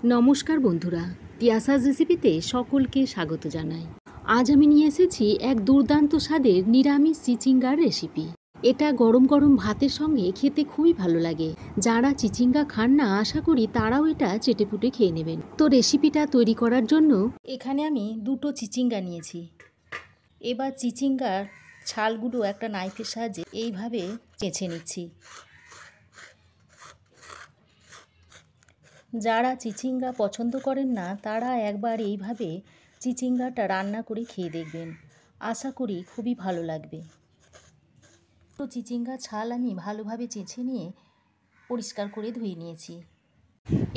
নমস্কার বন্ধুরা, তিয়াসাস রেসিপিতে সকলকে স্বাগত জানাই। আজ আমি নিয়ে এসেছি এক দুর্দান্ত স্বাদের নিরামিষ চিচিঙ্গার রেসিপি। এটা গরম গরম ভাতের সঙ্গে খেতে খুবই ভালো লাগে। যারা চিচিঙ্গা খান না, আশা করি তারাও এটা চেটেপুটে খেয়ে নেবেন। তো রেসিপিটা তৈরি করার জন্য এখানে আমি দুটো চিচিঙ্গা নিয়েছি। এবার চিচিঙ্গার ছালগুলো একটা নাইফের সাহায্যে এইভাবে চেঁচে নিচ্ছি। যারা চিচিঙ্গা পছন্দ করেন না তারা একবার এইভাবে চিচিঙ্গাটা রান্না করে খেয়ে দেখবেন, আশা করি খুবই ভালো লাগবে। তো চিচিঙ্গার ছাল আমি ভালোভাবে চেঁচে নিয়ে পরিষ্কার করে ধুয়ে নিয়েছি।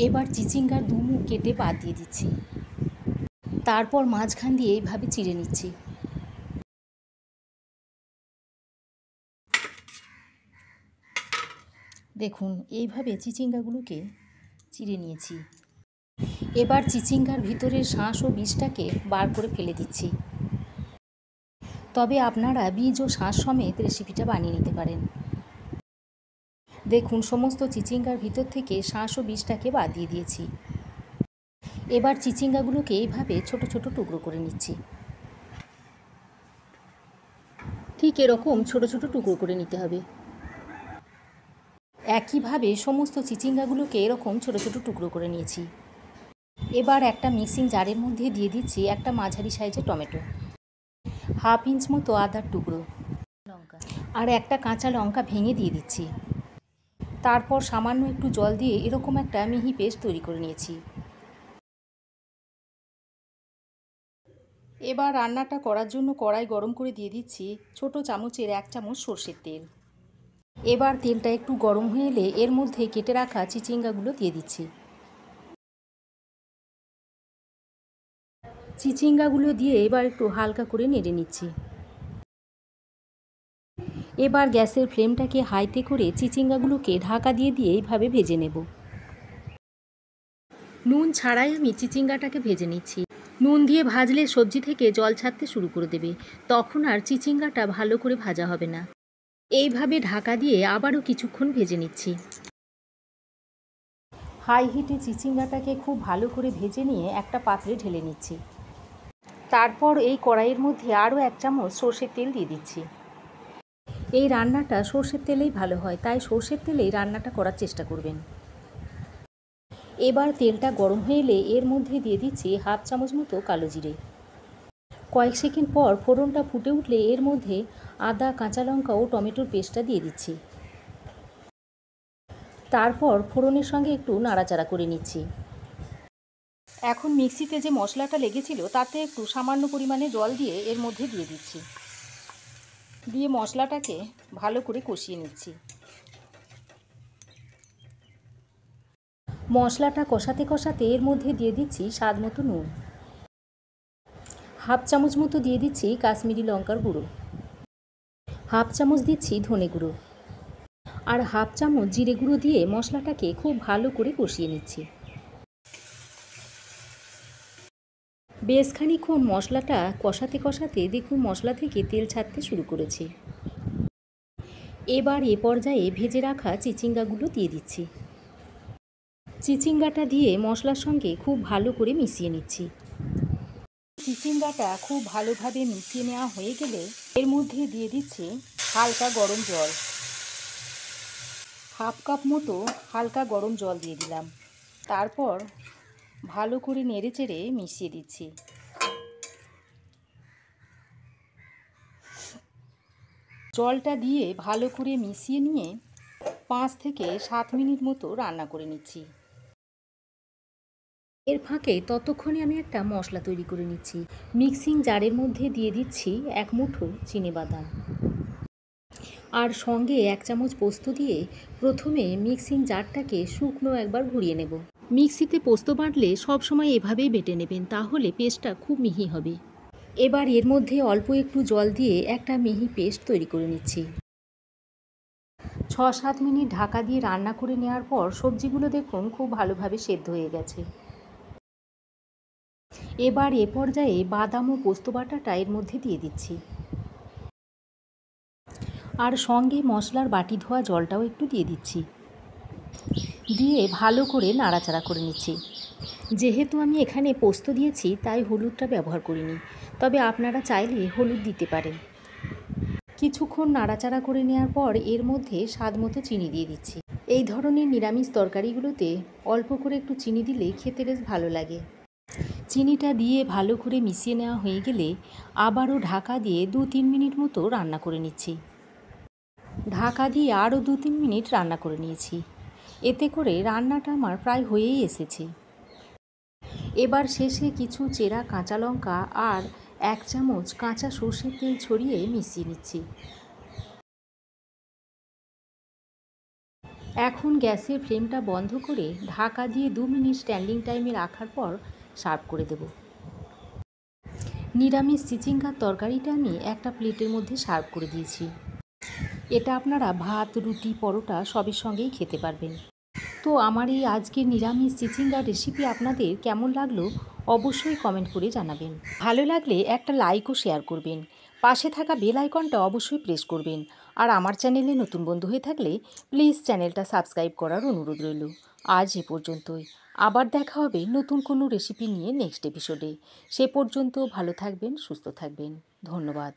এবার চিচিঙ্গার দুমুখ কেটে বাদ দিয়ে দিচ্ছি। তারপর মাঝখান দিয়ে এইভাবে চিড়ে নিচ্ছি। দেখুন, এইভাবে চিচিঙ্গাগুলোকে চিড়ে নিয়েছি। এবার চিচিঙ্গার ভিতরের শাঁস ও বীজটাকে বার করে ফেলে দিচ্ছি। তবে আপনারা বীজ ও শাঁস সমেত রেসিপিটা বানিয়ে নিতে পারেন। দেখুন, সমস্ত চিচিঙ্গার ভিতর থেকে শাঁস ও বীজটাকে বাদ দিয়ে দিয়েছি। এবার চিচিঙ্গাগুলোকে এইভাবে ছোট ছোট টুকরো করে নিচ্ছি। ঠিক এরকম ছোট ছোট টুকরো করে নিতে হবে। একইভাবে সমস্ত চিচিঙ্গাগুলোকে এরকম ছোট ছোট টুকরো করে নিয়েছি। এবার একটা মিক্সিং জারের মধ্যে দিয়ে দিচ্ছি একটা মাঝারি সাইজের টমেটো, হাফ ইঞ্চ মতো আদার টুকরো, লঙ্কা আর একটা কাঁচা লঙ্কা ভেঙে দিয়ে দিচ্ছি। তারপর সামান্য একটু জল দিয়ে এরকম একটা মিহি পেস্ট তৈরি করে নিয়েছি। এবার রান্নাটা করার জন্য কড়াই গরম করে দিয়ে দিচ্ছি ছোট চামচের 1 চামচ সর্ষের তেল। এবার তেলটা একটু গরম হয়ে এলে এর মধ্যে কেটে রাখা চিচিঙ্গাগুলো দিয়ে দিচ্ছি। চিচিঙ্গাগুলো দিয়ে এবার একটু হালকা করে নেড়ে নিচ্ছি। এবার গ্যাসের ফ্লেমটাকে হাইতে করে চিচিঙ্গাগুলোকে ঢাকা দিয়ে এইভাবে ভেজে নেব। নুন ছাড়াই আমি চিচিঙ্গাটাকে ভেজে নিচ্ছি। নুন দিয়ে ভাজলে সবজি থেকে জল ছাড়তে শুরু করে দেবে, তখন আর চিচিঙ্গাটা ভালো করে ভাজা হবে না। এইভাবে ঢাকা দিয়ে আবারও কিছুক্ষণ ভেজে নিচ্ছি। হাই হিটে চিচিঙ্গাটাকে খুব ভালো করে ভেজে নিয়ে একটা পাত্রে ঢেলে নিচ্ছি। তারপর এই কড়াইয়ের মধ্যে আরও 1 চামচ সর্ষের তেল দিয়ে দিচ্ছি। এই রান্নাটা সর্ষের তেলেই ভালো হয়, তাই সর্ষের তেলেই রান্নাটা করার চেষ্টা করবেন। এবার তেলটা গরম হয়ে এলে এর মধ্যে দিয়ে দিচ্ছি হাফ চামচ মতো কালো জিরে। কয়েক সেকেন্ড পর ফোড়নটা ফুটে উঠলে এর মধ্যে আদা, কাঁচা লঙ্কা ও টমেটোর পেস্টটা দিয়ে দিচ্ছি। তারপর ফোড়নের সঙ্গে একটু নাড়াচাড়া করে নিচ্ছি। এখন মিক্সিতে যে মশলাটা লেগেছিল তাতে একটু সামান্য পরিমাণে জল দিয়ে এর মধ্যে দিয়ে দিচ্ছি। দিয়ে মশলাটাকে ভালো করে কষিয়ে নিচ্ছি। মশলাটা কষাতে কষাতে এর মধ্যে দিয়ে দিচ্ছি স্বাদ মতো নুন। হাফ চামচ মতো দিয়ে দিচ্ছি কাশ্মীরি লঙ্কার গুঁড়ো, হাফ চামচ দিচ্ছি ধনে গুঁড়ো আর হাফ চামচ জিরে গুঁড়ো দিয়ে মশলাটাকে খুব ভালো করে কষিয়ে নিচ্ছি। বেশ খানিকক্ষণ মশলাটা কষাতে কষাতে দেখুন মশলা থেকে তেল ছাড়তে শুরু করেছে। এবার এ পর্যায়ে ভেজে রাখা চিচিঙ্গাগুলো দিয়ে দিচ্ছি। চিচিঙ্গাটা দিয়ে মশলার সঙ্গে খুব ভালো করে মিশিয়ে নিচ্ছি। চিচিঙ্গাটা খুব ভালোভাবে মিশিয়ে নেওয়া হয়ে গেলে এর মধ্যে দিয়ে দিচ্ছি হালকা গরম জল। হাফ কাপ মতো হালকা গরম জল দিয়ে দিলাম। তারপর ভালো করে নেড়ে চেড়ে মিশিয়ে দিচ্ছি। জলটা দিয়ে ভালো করে মিশিয়ে নিয়ে 5 থেকে 7 মিনিট মতো রান্না করে নিচ্ছি। এর ফাঁকে ততক্ষণে আমি একটা মশলা তৈরি করে নিচ্ছি। মিক্সিং জারের মধ্যে দিয়ে দিচ্ছি 1 মুঠো চিনেবাদাম আর সঙ্গে 1 চামচ পোস্ত দিয়ে প্রথমে মিক্সিং জারটাকে শুকনো একবার ঘুরিয়ে নেব। মিক্সিতে পোস্ত বাটলে সবসময় এভাবেই বেটে নেবেন, তাহলে পেস্টটা খুব মিহি হবে। এবার এর মধ্যে অল্প একটু জল দিয়ে একটা মিহি পেস্ট তৈরি করে নিচ্ছি। 6-7 মিনিট ঢাকা দিয়ে রান্না করে নেওয়ার পর সবজিগুলো দেখুন খুব ভালোভাবে সেদ্ধ হয়ে গেছে। এবার এ পর্যায়ে বাদাম ও পোস্ত বাটাটা এর মধ্যে দিয়ে দিচ্ছি আর সঙ্গে মশলার বাটি ধোয়া জলটাও একটু দিয়ে দিচ্ছি। দিয়ে ভালো করে নাড়াচাড়া করে নিচ্ছি। যেহেতু আমি এখানে পোস্ত দিয়েছি তাই হলুদটা ব্যবহার করিনি, তবে আপনারা চাইলে হলুদ দিতে পারেন। কিছুক্ষণ নাড়াচাড়া করে নেওয়ার পর এর মধ্যে স্বাদ মতো চিনি দিয়ে দিচ্ছি। এই ধরনের নিরামিষ তরকারিগুলোতে অল্প করে একটু চিনি দিলে খেতে বেশ ভালো লাগে। চিনিটা দিয়ে ভালো করে মিশিয়ে নেওয়া হয়ে গেলে আবারও ঢাকা দিয়ে 2-3 মিনিট মতো রান্না করে নিচ্ছি। ঢাকা দিয়ে আরও 2-3 মিনিট রান্না করে নিয়েছি। এতে করে রান্নাটা আমার প্রায় হয়েই এসেছে। এবার শেষে কিছু চেরা কাঁচা লঙ্কা আর 1 চামচ কাঁচা সর্ষের তেল ছড়িয়ে মিশিয়ে নিচ্ছি। এখন গ্যাসের ফ্লেমটা বন্ধ করে ঢাকা দিয়ে 2 মিনিট স্ট্যান্ডিং টাইমে রাখার পর সার্ভ করে দেব। নিরামিষ চিচিঙ্গার তরকারিটা আমি একটা প্লেটের মধ্যে সার্ভ করে দিয়েছি। এটা আপনারা ভাত, রুটি, পরোটা সবের সঙ্গেই খেতে পারবেন। তো আমার এই আজকের নিরামিষ চিচিঙ্গার রেসিপি আপনাদের কেমন লাগলো অবশ্যই কমেন্ট করে জানাবেন। ভালো লাগলে একটা লাইক ও শেয়ার করবেন। পাশে থাকা বেল আইকনটা অবশ্যই প্রেস করবেন। আর আমার চ্যানেলে নতুন বন্ধু হয়ে থাকলে প্লিজ চ্যানেলটা সাবস্ক্রাইব করার অনুরোধ রইল। আজ এ পর্যন্তই। আবার দেখা হবে নতুন কোনো রেসিপি নিয়ে নেক্সট এপিসোডে। সে পর্যন্ত ভালো থাকবেন, সুস্থ থাকবেন। ধন্যবাদ।